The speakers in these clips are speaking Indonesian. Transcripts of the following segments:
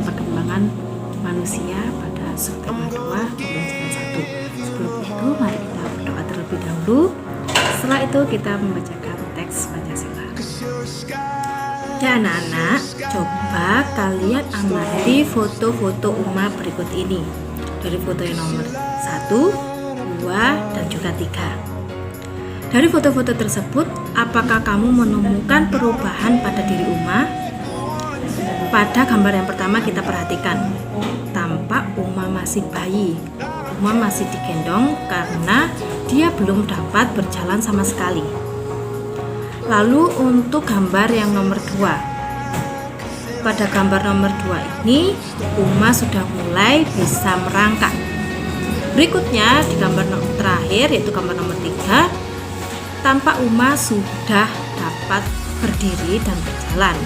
perkembangan manusia pada subtema 2 pembelajaran 1. Sebelum itu mari kita berdoa terlebih dahulu. Setelah itu kita membacakan teks Pancasila. Ya anak-anak, coba kalian amati foto-foto Uma berikut ini. Dari foto yang nomor 1, 2, dan juga 3. Dari foto-foto tersebut, apakah kamu menemukan perubahan pada diri Uma? Pada gambar yang pertama kita perhatikan, tampak Uma masih bayi. Uma masih digendong karena dia belum dapat berjalan sama sekali. Lalu untuk gambar yang nomor 2. Pada gambar nomor 2 ini, Uma sudah mulai bisa merangkak. Berikutnya di gambar terakhir yaitu gambar nomor 3, tampak Uma sudah dapat berdiri dan berjalan.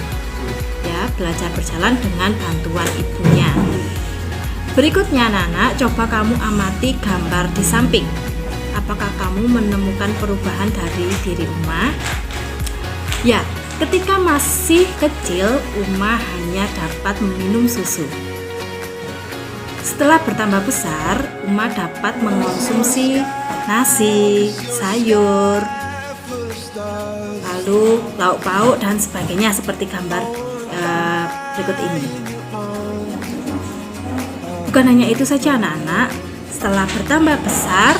Ya, belajar berjalan dengan bantuan ibunya. Berikutnya anak-anak, coba kamu amati gambar di samping. Apakah kamu menemukan perubahan dari diri Uma? Ya, ketika masih kecil, Uma hanya dapat meminum susu. Setelah bertambah besar, Uma dapat mengonsumsi nasi, sayur, lalu lauk pauk dan sebagainya seperti gambar berikut ini. Bukan hanya itu saja anak-anak, setelah bertambah besar,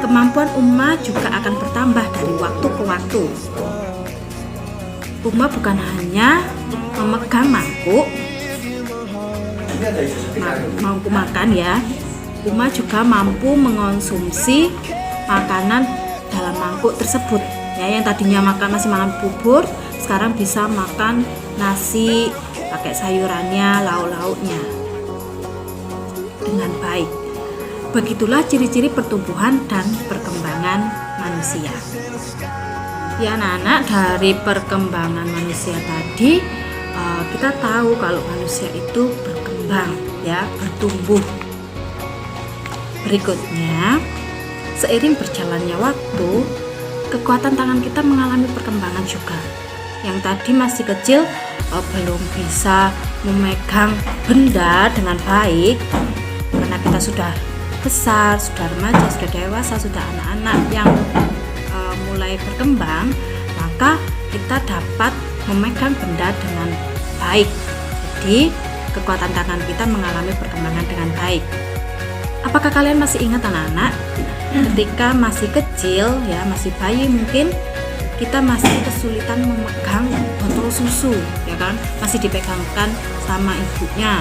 kemampuan Uma juga akan bertambah dari waktu ke waktu. Uma bukan hanya memegang mangkuk makan ya, Uma juga mampu mengonsumsi makanan dalam mangkuk tersebut. Ya, yang tadinya masih makan bubur, sekarang bisa makan nasi pakai sayurannya, lauk-lauknya dengan baik. Begitulah ciri-ciri pertumbuhan dan perkembangan manusia. Ya anak-anak, dari perkembangan manusia tadi kita tahu kalau manusia itu berkembang, ya, bertumbuh. Berikutnya, seiring berjalannya waktu, kekuatan tangan kita mengalami perkembangan juga. Yang tadi masih kecil belum bisa memegang benda dengan baik, karena kita sudah besar, sudah remaja, sudah dewasa, sudah anak-anak yang mulai berkembang, maka kita dapat memegang benda dengan baik. Jadi kekuatan tangan kita mengalami perkembangan dengan baik. Apakah kalian masih ingat anak-anak? Ketika masih kecil, ya masih bayi mungkin, kita masih kesulitan memegang botol susu, ya kan? Masih dipegangkan sama ibunya.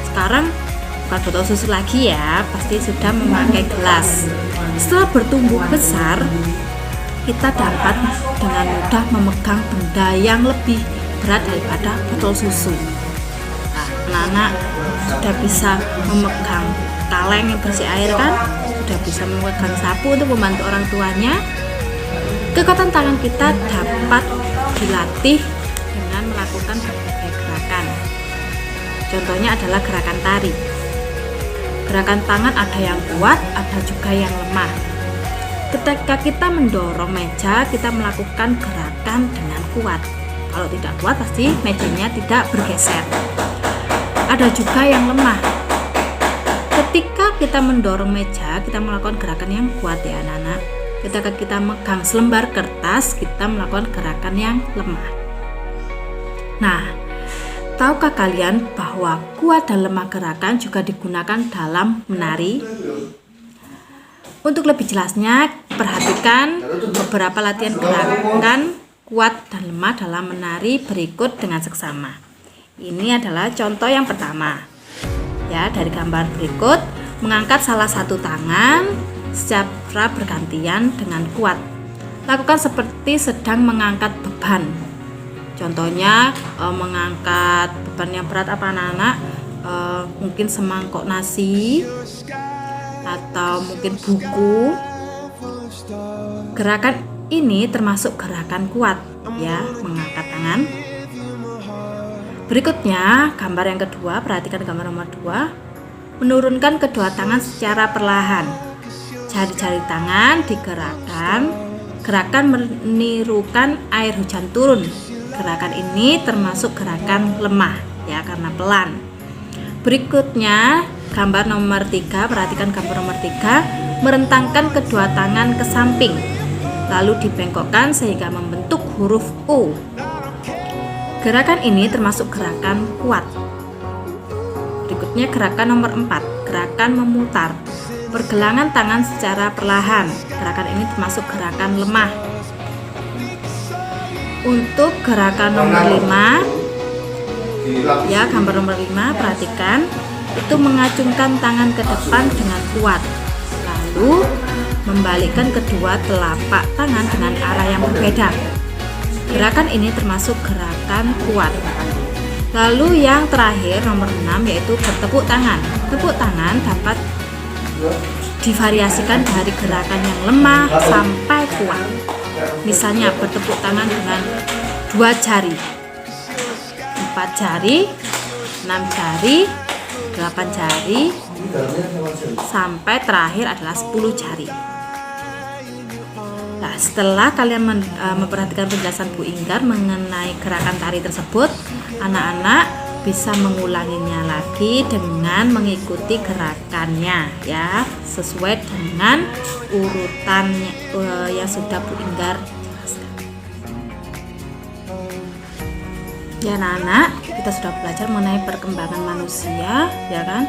Sekarang bukan botol susu lagi ya, pasti sudah memakai gelas. Setelah bertumbuh besar, kita dapat dengan mudah memegang benda yang lebih berat daripada botol susu. Nah, anak-anak sudah bisa memegang kaleng yang berisi air kan? Sudah bisa memegang sapu untuk membantu orang tuanya. Kekuatan tangan kita dapat dilatih dengan melakukan berbagai gerakan. Contohnya adalah gerakan tari. Gerakan tangan ada yang kuat, ada juga yang lemah. Ketika kita mendorong meja, kita melakukan gerakan dengan kuat. Kalau tidak kuat, pasti mejanya tidak bergeser. Ada juga yang lemah. Ketika kita mendorong meja, kita melakukan gerakan yang kuat ya anak-anak. Ketika kita megang selembar kertas, kita melakukan gerakan yang lemah. Nah, tahukah kalian bahwa kuat dan lemah gerakan juga digunakan dalam menari? Untuk lebih jelasnya, perhatikan beberapa latihan gerakan kuat dan lemah dalam menari berikut dengan seksama. Ini adalah contoh yang pertama. Ya, dari gambar berikut, mengangkat salah satu tangan secara bergantian dengan kuat. Lakukan seperti sedang mengangkat beban. Contohnya mengangkat beban yang berat apa anak-anak? Mungkin semangkok nasi atau mungkin buku. Gerakan ini termasuk gerakan kuat ya, mengangkat tangan. Berikutnya, gambar yang kedua, perhatikan gambar nomor 2. Menurunkan kedua tangan secara perlahan. Jari-jari tangan digerakkan. Gerakan menirukan air hujan turun. Gerakan ini termasuk gerakan lemah ya, karena pelan. Berikutnya gambar nomor 3, perhatikan gambar nomor 3, merentangkan kedua tangan ke samping lalu dibengkokkan sehingga membentuk huruf U. Gerakan ini termasuk gerakan kuat. Berikutnya gerakan nomor 4, gerakan memutar. Pergelangan tangan secara perlahan. Gerakan ini termasuk gerakan lemah. Untuk gerakan nomor 5, ya gambar nomor 5, perhatikan, itu mengacungkan tangan ke depan dengan kuat. Lalu membalikkan kedua telapak tangan dengan arah yang berbeda. Gerakan ini termasuk gerakan kuat. Lalu yang terakhir nomor 6 yaitu bertepuk tangan. Tepuk tangan dapat divariasikan dari gerakan yang lemah sampai kuat. Misalnya bertepuk tangan dengan 2 jari, 4 jari, 6 jari, 8 jari, sampai terakhir adalah 10 jari. Nah, setelah kalian memperhatikan penjelasan Bu Inggar mengenai gerakan tari tersebut, anak-anak bisa mengulanginya lagi dengan mengikuti gerakannya ya, sesuai dengan urutannya yang sudah Bu Inggar jelaskan. Ya anak-anak, kita sudah belajar mengenai perkembangan manusia ya kan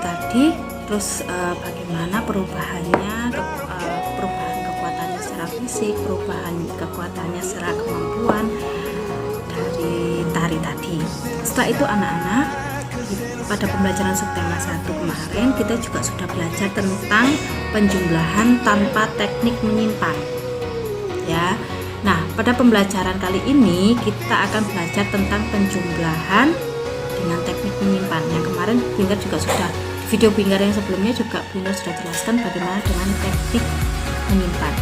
tadi, terus bagaimana perubahan kekuatannya secara fisik, perubahan kekuatannya secara kemampuan dari tari tadi. Setelah itu anak-anak, pada pembelajaran subtema 1 kemarin kita juga sudah belajar tentang penjumlahan tanpa teknik menyimpan ya. Nah, pada pembelajaran kali ini kita akan belajar tentang penjumlahan dengan teknik menyimpan. Yang kemarin Binggar juga sudah, video Binggar yang sebelumnya juga Binggar sudah jelaskan bagaimana dengan teknik menyimpan.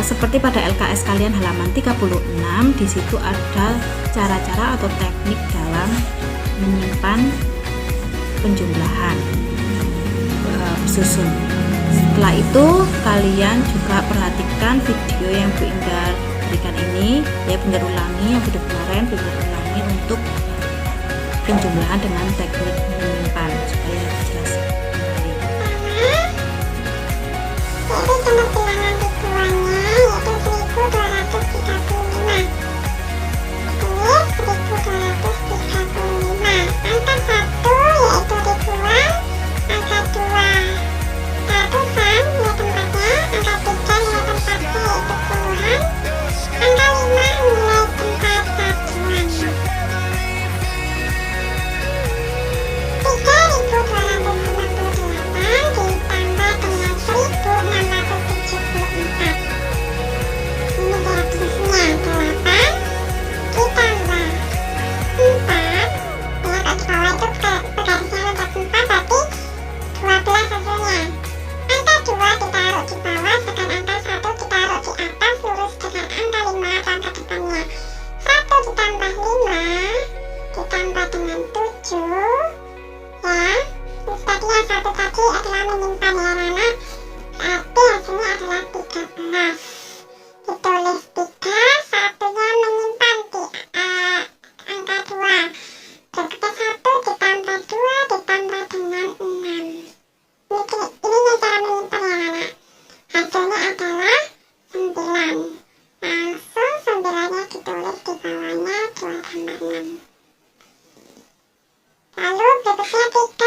Seperti pada LKS kalian halaman 36, di situ ada cara-cara atau teknik dalam menyimpan penjumlahan bersusun. Setelah itu kalian juga perhatikan video yang Bu Inggar berikan ini ya, Binggar ulangi yang video kemarin, Binggar ulangi untuk penjumlahan dengan teknik menyimpan supaya lebih jelas kembali. Lalu berikutnya